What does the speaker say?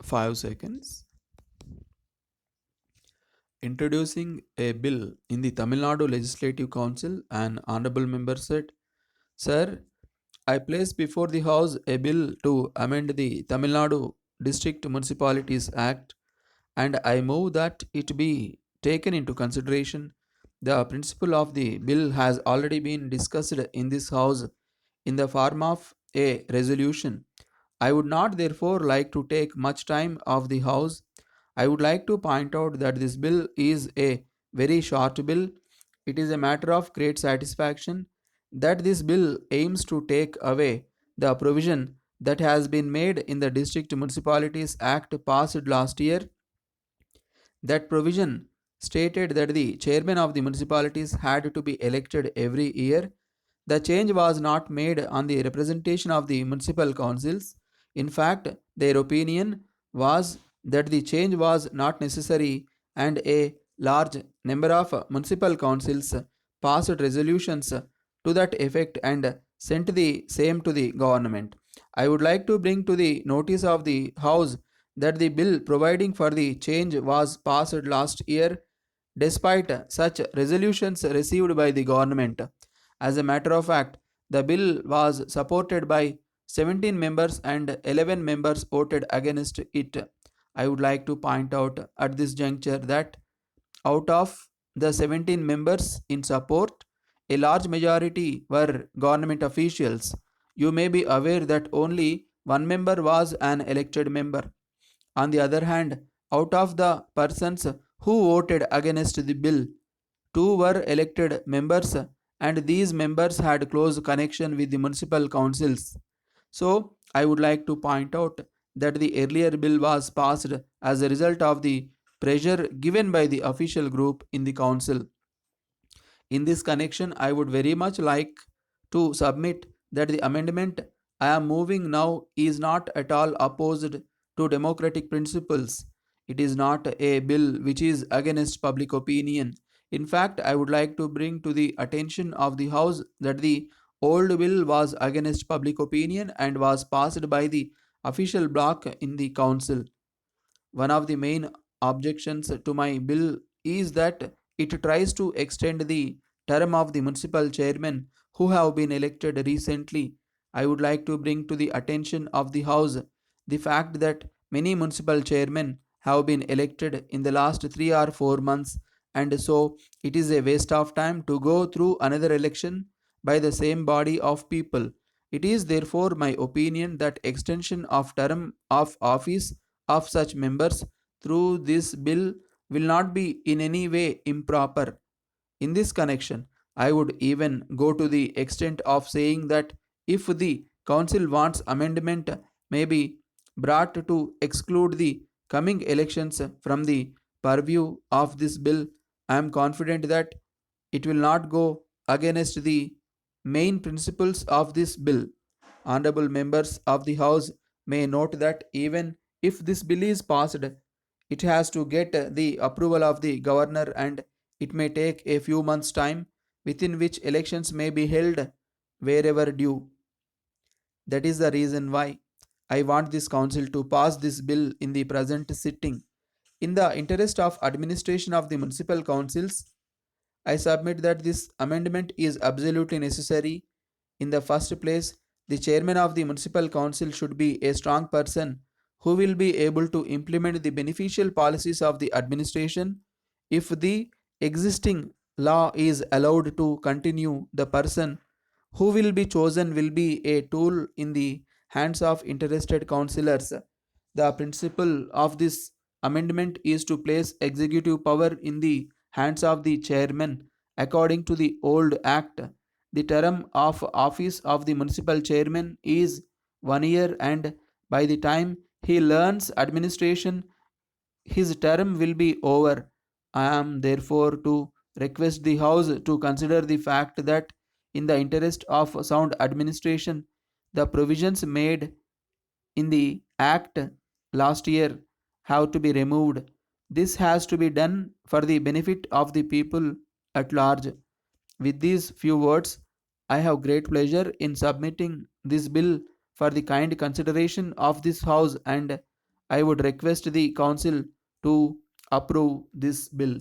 5 seconds. Introducing a bill in the Tamil Nadu Legislative Council, an honorable member said, Sir, I place before the House a bill to amend the Tamil Nadu District Municipalities Act, and I move that it be taken into consideration. The principle of the bill has already been discussed in this House in the form of a resolution. I would not therefore like to take much time of the House. I would like to point out that this bill is a very short bill. It is a matter of great satisfaction that this bill aims to take away the provision that has been made in the District Municipalities Act passed last year. That provision stated that the chairman of the municipalities had to be elected every year. The change was not made on the representation of the municipal councils. In fact, their opinion was that the change was not necessary, and a large number of municipal councils passed resolutions to that effect and sent the same to the government. I would like to bring to the notice of the House that the bill providing for the change was passed last year despite such resolutions received by the government. As a matter of fact, the bill was supported by 17 members and 11 members voted against it. I would like to point out at this juncture that out of the 17 members in support, a large majority were government officials. You may be aware that only one member was an elected member. On the other hand, out of the persons who voted against the bill, two were elected members, and these members had close connection with the municipal councils. So, I would like to point out that the earlier bill was passed as a result of the pressure given by the official group in the council. In this connection, I would very much like to submit that the amendment I am moving now is not at all opposed to democratic principles. It is not a bill which is against public opinion. In fact, I would like to bring to the attention of the House that the old bill was against public opinion and was passed by the official bloc in the council. One of the main objections to my bill is that it tries to extend the term of the municipal chairmen who have been elected recently. I would like to bring to the attention of the House the fact that many municipal chairmen have been elected in the last 3 or 4 months, and so it is a waste of time to go through another election by the same body of people. It is therefore my opinion that extension of term of office of such members through this bill will not be in any way improper. In this connection, I would even go to the extent of saying that if the council wants amendment may be brought to exclude the coming elections from the purview of this bill, I am confident that it will not go against the main principles of this bill. Honorable members of the House may note that even if this bill is passed, it has to get the approval of the governor, and it may take a few months' time within which elections may be held wherever due. That is the reason why I want this council to pass this bill in the present sitting. In the interest of administration of the municipal councils, I submit that this amendment is absolutely necessary. In the first place, the chairman of the municipal council should be a strong person who will be able to implement the beneficial policies of the administration. If the existing law is allowed to continue, the person who will be chosen will be a tool in the hands of interested councillors. The principle of this amendment is to place executive power in the hands of the chairman. According to the old act, the term of office of the municipal chairman is 1 year, and by the time he learns administration, his term will be over. I am therefore to request the House to consider the fact that, in the interest of sound administration, the provisions made in the Act last year have to be removed. This has to be done for the benefit of the people at large. With these few words, I have great pleasure in submitting this bill for the kind consideration of this House, and I would request the council to approve this bill.